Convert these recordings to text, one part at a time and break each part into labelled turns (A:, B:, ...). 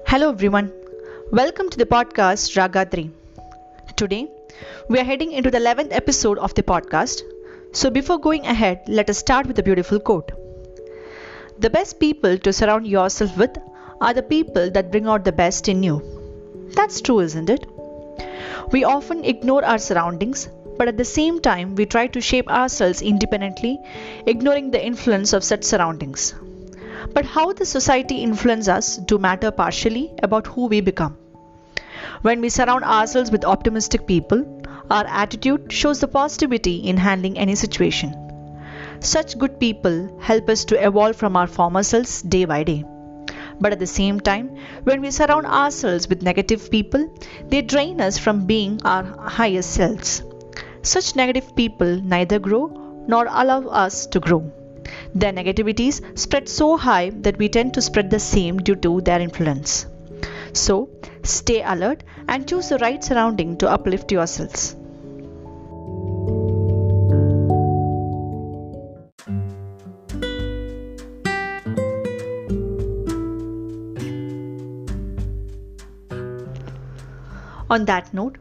A: Hello everyone, welcome to the podcast Raaga 3. Today, we are heading into the 11th episode of the podcast. So before going ahead, let us start with a beautiful quote. The best people to surround yourself with are the people that bring out the best in you. That's true, isn't it? We often ignore our surroundings, but at the same time, we try to shape ourselves independently, ignoring the influence of such surroundings. But how the society influences us do matter partially about who we become. When we surround ourselves with optimistic people, our attitude shows the positivity in handling any situation. Such good people help us to evolve from our former selves day by day. But at the same time, when we surround ourselves with negative people, they drain us from being our highest selves. Such negative people neither grow nor allow us to grow. Their negativities spread so high that we tend to spread the same due to their influence. So, stay alert and choose the right surrounding to uplift yourselves. On that note,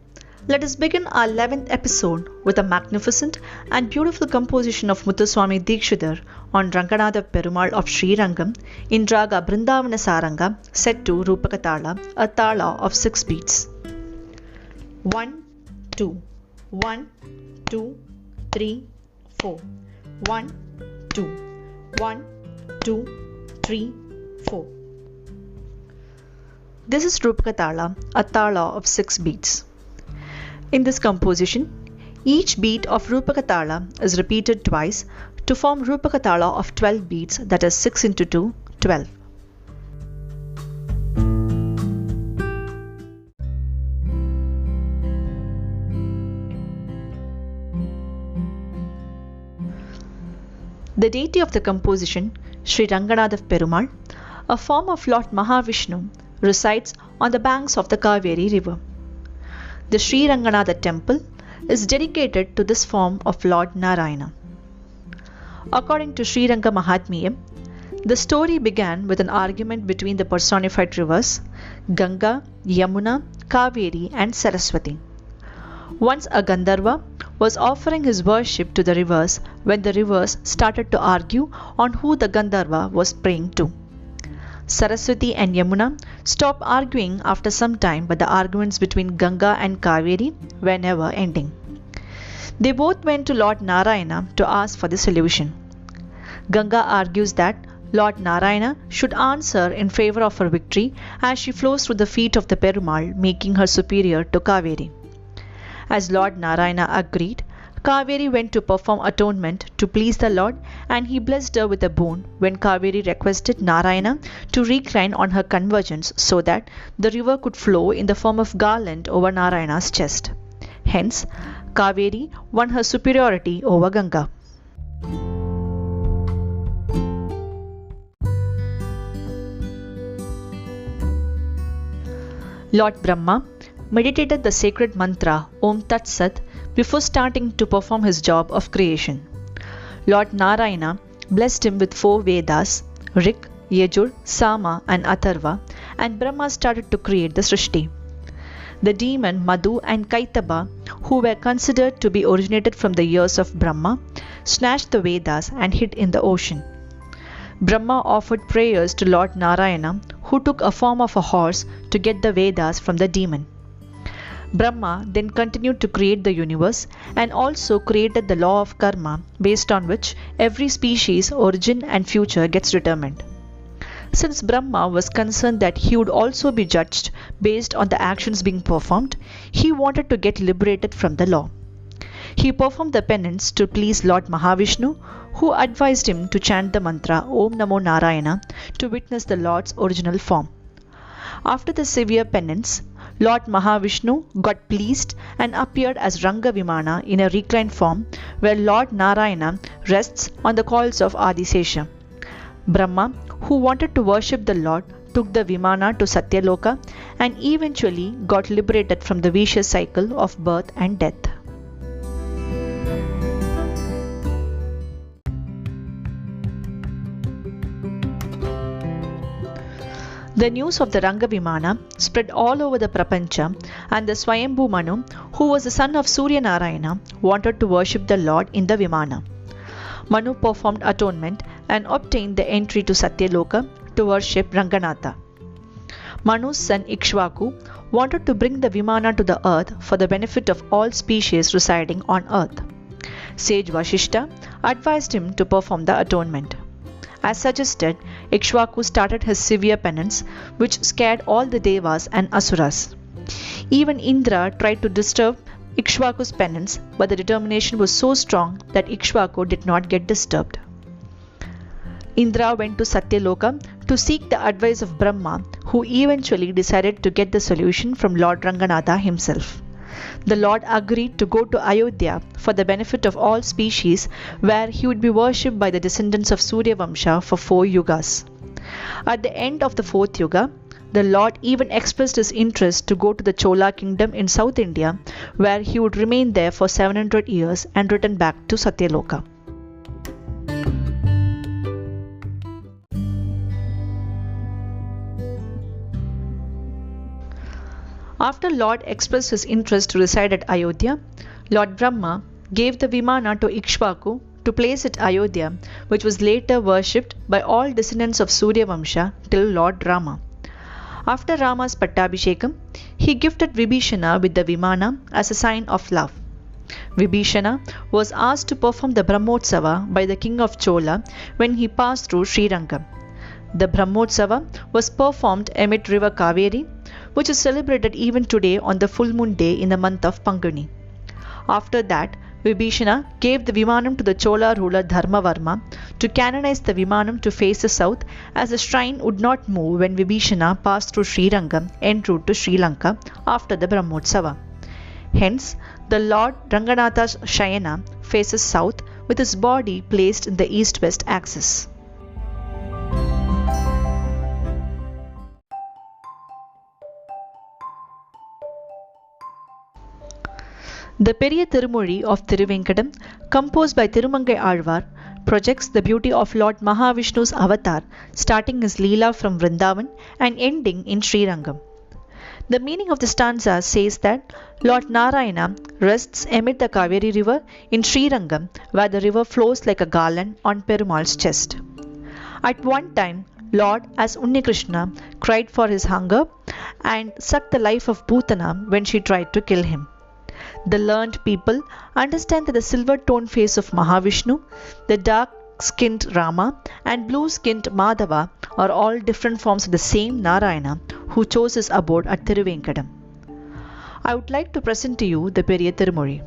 A: let us begin our 11th episode with a magnificent and beautiful composition of Mutthuswami Dikshitar on Ranganatha Perumal of Srirangam in Raaga Brindavana Saranga set to Rupaka Tala, a tala of 6 beats. 1, 2, 1, 2, 3, 4. 1, 2, 1, 2, 3, 4. This is Rupaka Tala, a tala of 6 beats. In this composition, each beat of Rupaka Tala is repeated twice to form Rupaka Tala of 12 beats, that is 6 into 2, 12. The deity of the composition, Shri Ranganatha Perumal, a form of Lord Mahavishnu, resides on the banks of the Kaveri river. The Sri Ranganatha temple is dedicated to this form of Lord Narayana. According to Srirangam Mahatmyam, the story began with an argument between the personified rivers Ganga, Yamuna, Kaveri and Saraswati. Once a Gandharva was offering his worship to the rivers when the rivers started to argue on who the Gandharva was praying to. Saraswati and Yamuna stopped arguing after some time, but the arguments between Ganga and Kaveri were never ending. They both went to Lord Narayana to ask for the solution. Ganga argues that Lord Narayana should answer in favor of her victory as she flows through the feet of the Perumal, making her superior to Kaveri. As Lord Narayana agreed, Kaveri went to perform atonement to please the Lord, and he blessed her with a boon when Kaveri requested Narayana to recline on her convergence so that the river could flow in the form of garland over Narayana's chest. Hence, Kaveri won her superiority over Ganga. Lord Brahma meditated the sacred mantra Om Tat Sat before starting to perform his job of creation. Lord Narayana blessed him with 4 Vedas, Rik, Yajur, Sama and Atharva, and Brahma started to create the Srishti. The demon Madhu and Kaitaba, who were considered to be originated from the ears of Brahma, snatched the Vedas and hid in the ocean. Brahma offered prayers to Lord Narayana, who took a form of a horse to get the Vedas from the demon. Brahma then continued to create the universe and also created the law of karma, based on which every species' origin and future gets determined. Since Brahma was concerned that he would also be judged based on the actions being performed, he wanted to get liberated from the law. He performed the penance to please Lord Mahavishnu, who advised him to chant the mantra Om Namo Narayana to witness the Lord's original form. After the severe penance, Lord Mahavishnu got pleased and appeared as Ranga Vimana in a reclined form where Lord Narayana rests on the coils of Adisesha. Brahma, who wanted to worship the Lord, took the Vimana to Satyaloka and eventually got liberated from the vicious cycle of birth and death. The news of the Ranga Vimana spread all over the Prapancha, and the Swayambhu Manu, who was the son of Surya Narayana, wanted to worship the Lord in the Vimana. Manu performed atonement and obtained the entry to Satyaloka to worship Ranganatha. Manu's son Ikshvaku wanted to bring the Vimana to the earth for the benefit of all species residing on earth. Sage Vashishta advised him to perform the atonement. As suggested, Ikshvaku started his severe penance, which scared all the Devas and Asuras. Even Indra tried to disturb Ikshvaku's penance, but the determination was so strong that Ikshvaku did not get disturbed. Indra went to Satyaloka to seek the advice of Brahma, who eventually decided to get the solution from Lord Ranganatha himself. The Lord agreed to go to Ayodhya for the benefit of all species, where he would be worshipped by the descendants of Surya Vamsha for 4 yugas. At the end of the 4th yuga, the Lord even expressed his interest to go to the Chola kingdom in South India, where he would remain there for 700 years and return back to Satyaloka. After Lord expressed his interest to reside at Ayodhya, Lord Brahma gave the Vimana to Ikshvaku to place at Ayodhya, which was later worshipped by all descendants of Surya Vamsha till Lord Rama. After Rama's Pattabhishekam, he gifted Vibhishana with the Vimana as a sign of love. Vibhishana was asked to perform the Brahmotsava by the king of Chola when he passed through Srirangam. The Brahmotsava was performed amid river Kaveri, which is celebrated even today on the full moon day in the month of Panguni. After that, Vibhishana gave the Vimanam to the Chola ruler Dharmavarma to canonize the Vimanam to face the south, as the shrine would not move when Vibhishana passed through Srirangam en route to Sri Lanka after the Brahmotsava. Hence, the Lord Ranganatha's Shayana faces south with his body placed in the east-west axis. The Periya Tirumozhi of Thiruvenkadam, composed by Thirumangai Alvar, projects the beauty of Lord Mahavishnu's avatar, starting his Leela from Vrindavan and ending in Srirangam. The meaning of the stanza says that Lord Narayana rests amid the Kaveri river in Srirangam, where the river flows like a garland on Perumal's chest. At one time, Lord, as Unnikrishna, cried for his hunger and sucked the life of Bhutana when she tried to kill him. The learned people understand that the silver-toned face of Mahavishnu, the dark-skinned Rama, and blue-skinned Madhava are all different forms of the same Narayana who chose his abode at Thiruvenkadam. I would like to present to you the Periya Tirumozhi.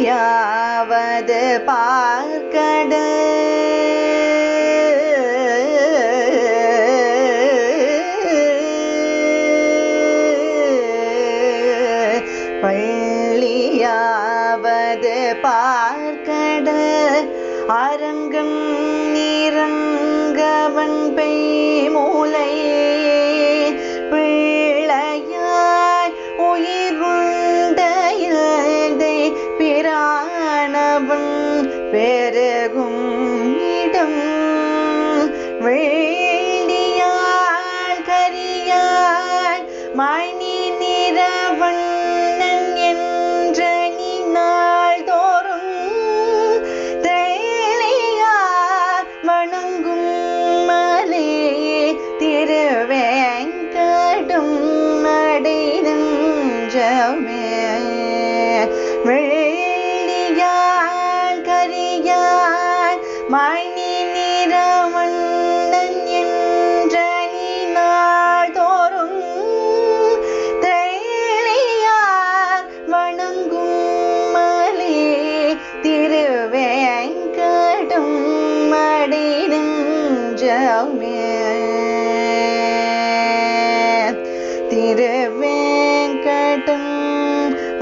B: Palliyavad Parkada பார்க்கட அரங்கம் நிறங்கவன் பெய்மூலை பிள்ளையாய் உயிருண்டையதை பிராணவன் பெருகும் இடம் வெள்ளியாள் கரியாள் மணி நிறவண்ணன் என்ற நாள் தோறும் தெளியார் வணங்கும் மலை திருவேங்கடும் நடைநெஞ்சமே வெள்ளியாள் கரியாள் மணி நிறவண்ணன் என்ற நாள் தோறும் தெளியார் வணங்கும் திருவேங்கடும் மடைநெஞ்சமே திருவேங்கடும்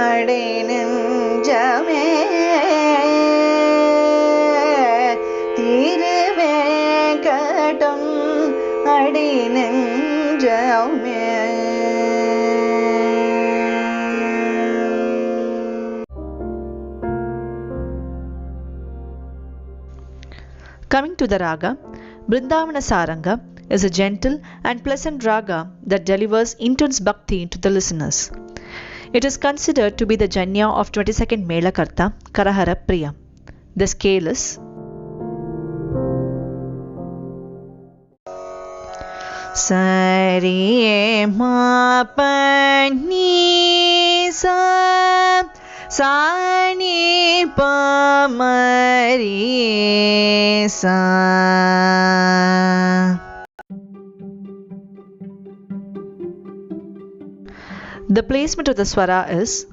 B: அடைநெஞ்சமே திருவேங்கடும் அடைநெஞ்சமே.
A: Coming to the raga, Brindavana Saranga is a gentle and pleasant raga that delivers intense bhakti to the listeners. It is considered to be the janya of 22nd Melakarta, Karahara Priya. The scale is
B: Sari ma pa ni sa sa ni pa ma ri sa.
A: The placement of the swara is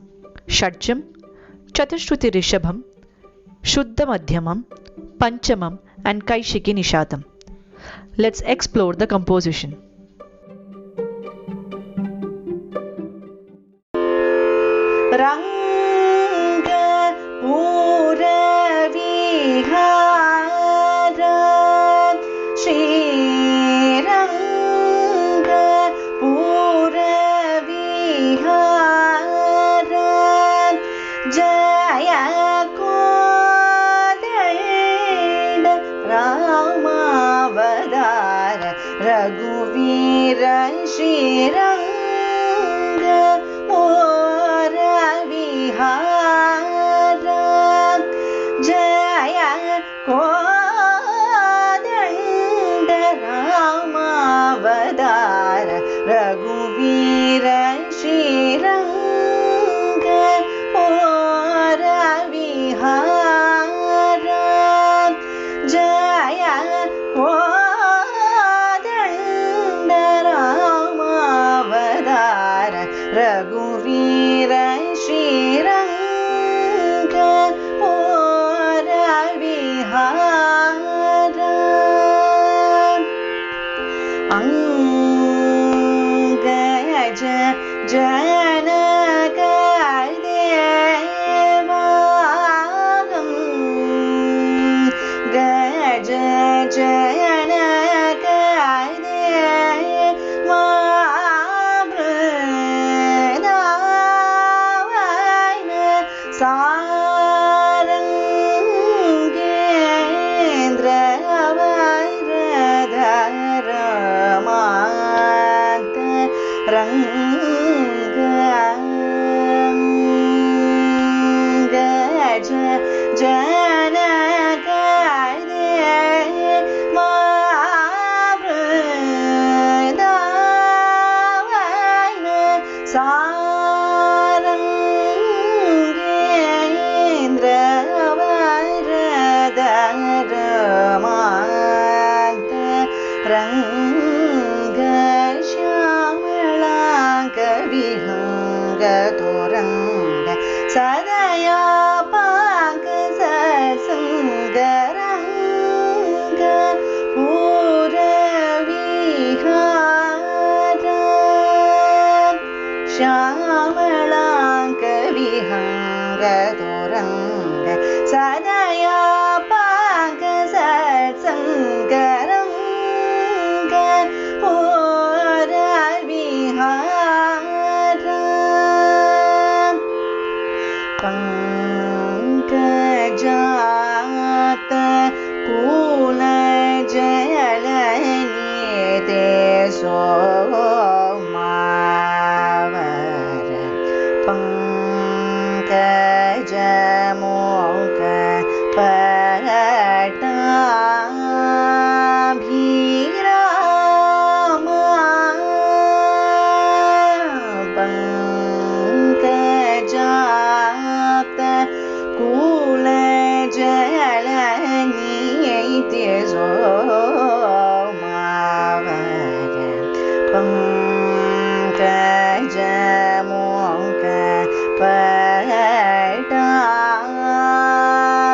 A: Shadjam, Chatushruti Rishabham, Shuddha Madhyamam, Panchamam and Kaishiki Nishadam. Let's explore the composition.
B: Ranga Pura Vihara Shri Ranga Pura Vihara Jaya Kodanda Ramavadara Raghuvira Sriranga Pura Vihara Jaya Kodanda Ramavadara Raghuvira Sriranga Pura Vihara Jaya Kodanda Ramavadara Raghuvira Sriranga Pura Vihara Angaja Janaka Devagam Gaja Janaka Devagam Sarangendra Vairadharamanta Ranga Gaja Janaka Devagam Sarangendra Vairadharamanta Ranga Shyamalanga Vihanga Toranga Sadaya Panka Satsangaranga Pura Vihara Shyamalanga Vihanga Toranga Sadaya Panka Satsangaranga Pura Vihara Pankajata Kula Jalanite Somavara Pankajamokha Patabhirama Pankajata Kula Jalanite Somavara Pankajamokha Patabhirama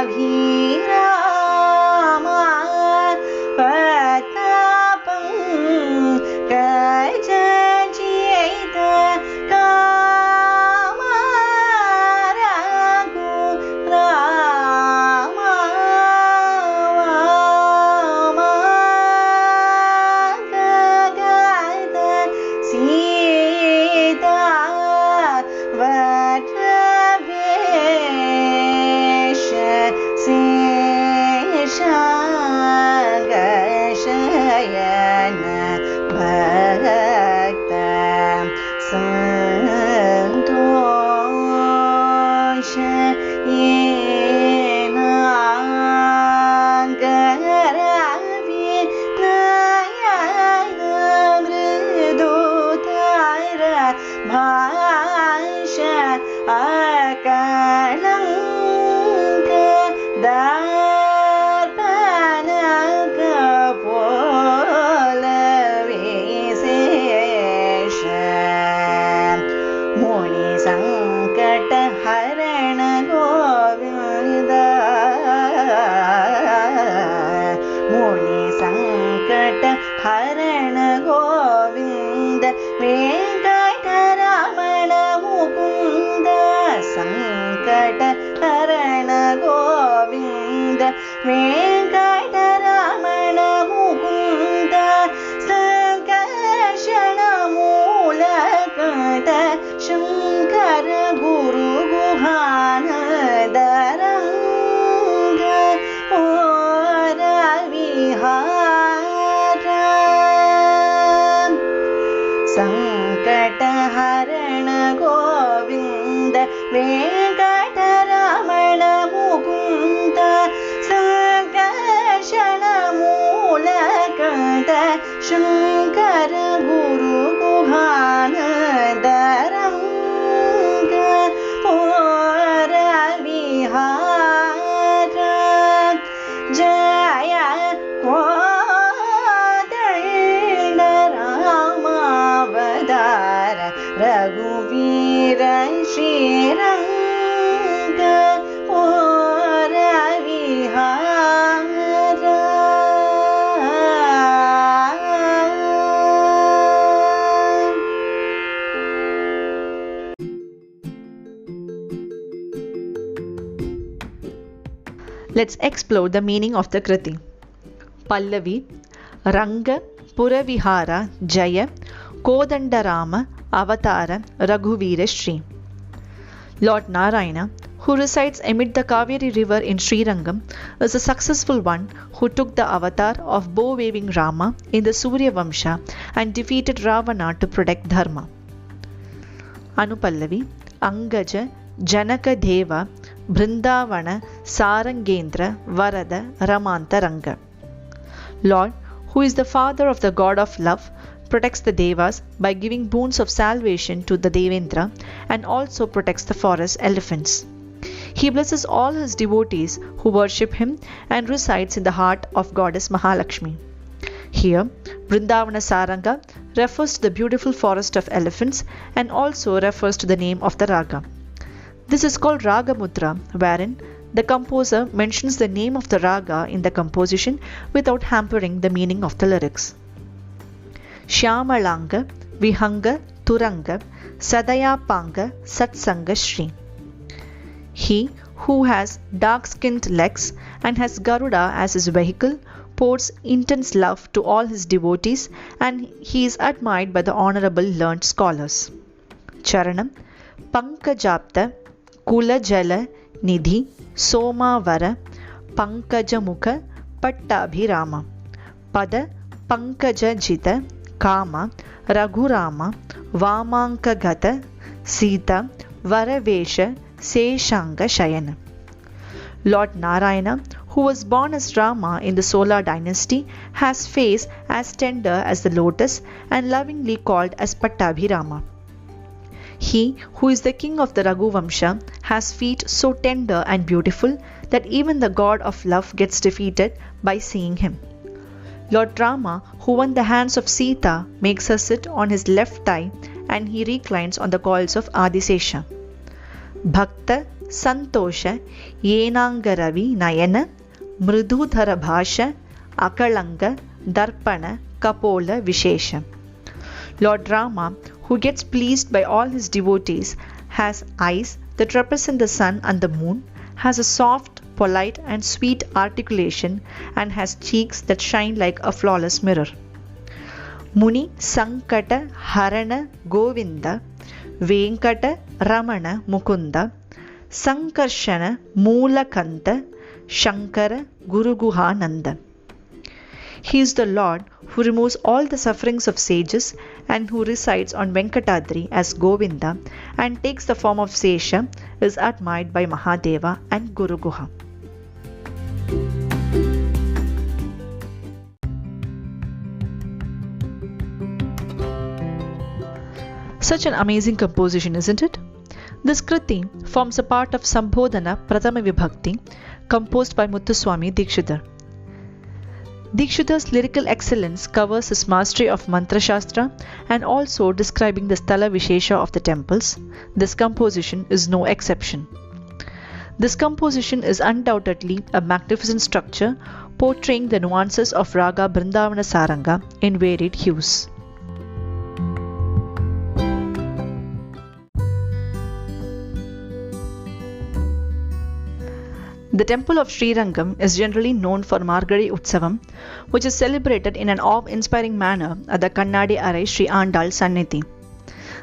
A: Let's explore the meaning of the Kriti. Pallavi, Ranga, Pura Vihara, Jaya, Kodandarama, Avatara, Raghuvira Shri. Lord Narayana, who resides amid the Kaveri river in Srirangam, is a successful one who took the avatar of bow-waving Rama in the Surya Vamsha and defeated Ravana to protect Dharma. Anupallavi, Angaja, Janaka Deva, Brindavana Sarangendra Varada Ramanta Ranga. Lord, who is the father of the god of love, protects the Devas by giving boons of salvation to the Devendra and also protects the forest elephants. He blesses all his devotees who worship him and resides in the heart of goddess Mahalakshmi. Here, Brindavana Saranga refers to the beautiful forest of elephants and also refers to the name of the raga. This is called Raaga Mudra, wherein the composer mentions the name of the raga in the composition without hampering the meaning of the lyrics. Shyamalanga, Vihanga, Turanga, Sadayapanga, Satsanga Shri. He who has dark-skinned legs and has Garuda as his vehicle pours intense love to all his devotees, and he is admired by the honorable learned scholars. Charanam, Pankajapta, Kula Jala, Nidhi, Somavara, Pankajamukha, Pattabhirama. Pada, Pankaja Jita, Kama, Raghurama, Vamankagata, Sita, Varavesha, Seshanga Shayana. Lord Narayana, who was born as Rama in the Solar dynasty, has face as tender as the lotus and lovingly called as Pattabhirama. He who is the king of the Raghu Vamsha has feet so tender and beautiful that even the god of love gets defeated by seeing him. Lord Rama, who won the hands of Sita, makes her sit on his left thigh and he reclines on the coils of Adisesha. Bhakta Santosha Yenangaravi Nayana Mridudhara Bhasha Akalanga Darpana Kapola Vishesha. Lord Rama, who gets pleased by all his devotees, has eyes that represent the sun and the moon, has a soft, polite and sweet articulation, and has cheeks that shine like a flawless mirror. Muni Sankata Harana Govinda Venkata Ramana Mukunda Sankarshana Moolakanta Shankara Guruguhananda. He is the Lord who removes all the sufferings of sages and who resides on Venkatadri as Govinda and takes the form of Sesha, is admired by Mahadeva and Guru Guha. Such an amazing composition, isn't it? This Kriti forms a part of Sambodhana Prathama Vibhakti composed by Mutthuswami Dikshitar. Dikshitar's lyrical excellence covers his mastery of Mantra Shastra and also describing the Sthala Vishesha of the temples. This composition is no exception. This composition is undoubtedly a magnificent structure portraying the nuances of Raaga Brindavana Saranga in varied hues. The temple of Srirangam is generally known for Margari Utsavam, which is celebrated in an awe-inspiring manner at the Kannadi Arai Shri Andal Sannidhi.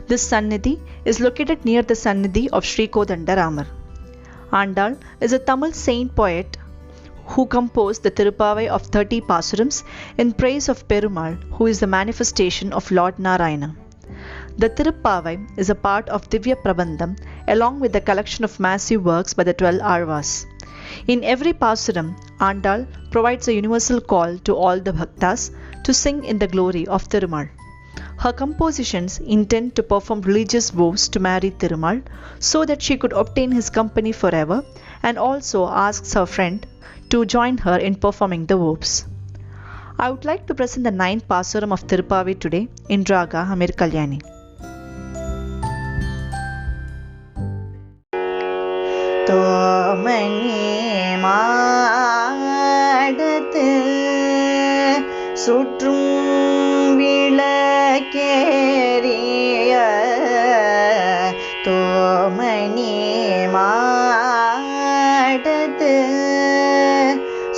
A: This Sannidhi is located near the Sannidhi of Shri Kodandaramar. Andal is a Tamil saint poet who composed the Tirupavai of 30 Pasurams in praise of Perumal, who is the manifestation of Lord Narayana. The Tirupavai is a part of Divya Prabandham along with the collection of massive works by the 12 Arvas. In every Pasuram, Andal provides a universal call to all the Bhaktas to sing in the glory of Thirumal. Her compositions intend to perform religious vows to marry Thirumal so that she could obtain his company forever, and also asks her friend to join her in performing the vows. I would like to present the 9th Pasuram of Tirupavai today in Raaga Hamir Kalyani.
B: தோமணி மாடத்து சுற்றும் விளக்கேறிய தோமணி மாடத்து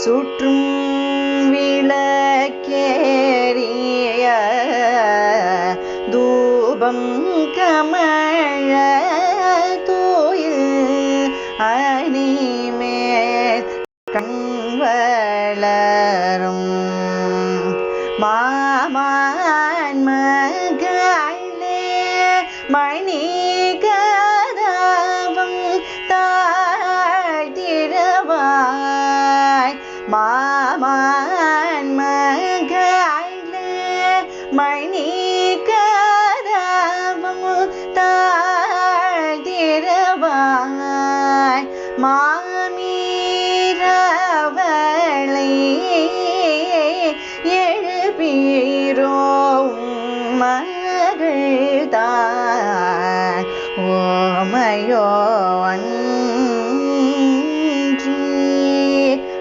B: சுற்றும் விளக்கேறிய தூபம் கமழ அணிமேல் கண்வளரும் மாமான் மகளே மணி கதவம் தாழ்த்திரவாய் மாமான் மகளே மணி கதவம் தாழ்த்திரவாய் மாமீரவளை எழுப்பீரோ மகள்தான் ஓமையோ அன்றி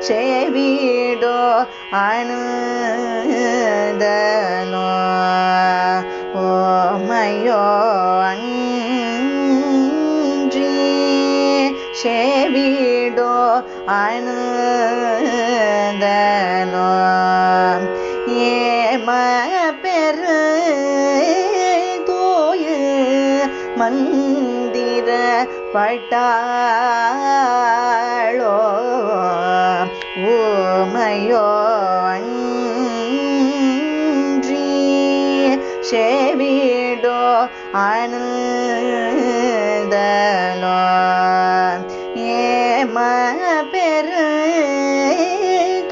B: செவிடோ அணுதலோ ஓமையோ செவிடோ அணுதலோ ஏம பெரு தோய மந்திர பட்டாளோ ஓமையோ அன்றி செவிடோ அணுதலோ ஏம பெரு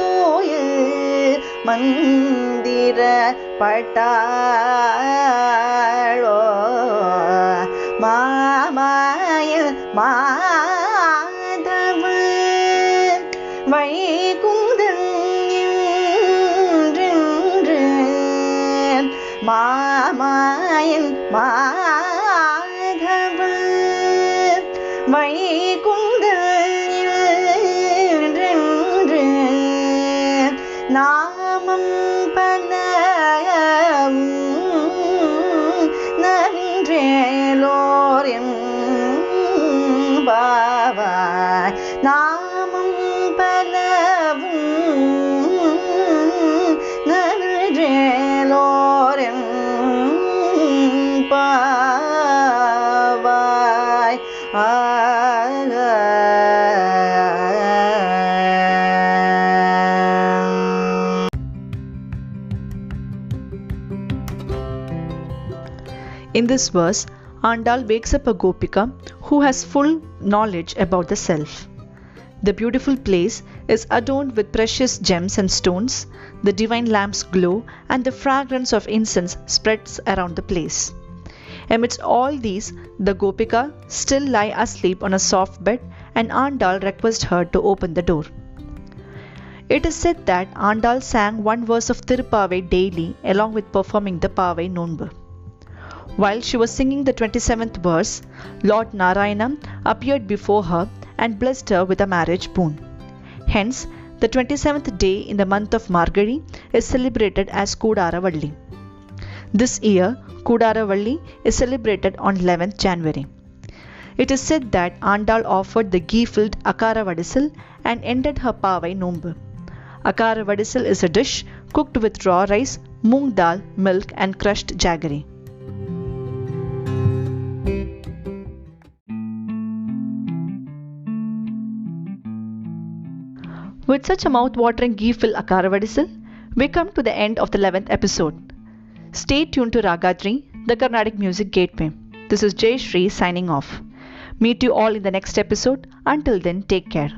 B: தோய மந்திர பட்டாளோ மாமாய மாதவ வைகுந்தன் என்றென்று மாமாயன் மாதவ வைகுந்தன் என்றென்று நாமம் பலவும் நன்றேலோர் என்பாவாய் நாமம் பலவும் நன்றேலோர் என்பாவாய்
A: In this verse, Andal wakes up a Gopika who has full knowledge about the self. The beautiful place is adorned with precious gems and stones, the divine lamps glow, and the fragrance of incense spreads around the place. Amidst all these, the Gopika still lie asleep on a soft bed, and Andal requests her to open the door. It is said that Andal sang one verse of Tirupavai daily along with performing the Pavai Nonbu. While she was singing the 27th verse, Lord Narayana appeared before her and blessed her with a marriage boon. Hence, the 27th day in the month of Margazhi is celebrated as Kodaravalli. This year, Kodaravalli is celebrated on 11th January. It is said that Andal offered the ghee-filled Akara Vadisal and ended her Pavai Nombu. Akara Vadisal is a dish cooked with raw rice, moong dal, milk and crushed jaggery. With such a mouth-watering ghee-filled Akara Vadisal, we come to the end of the 11th episode. Stay tuned to Raaga, the Carnatic Music Gateway. This is Shri signing off. Meet you all in the next episode. Until then, take care.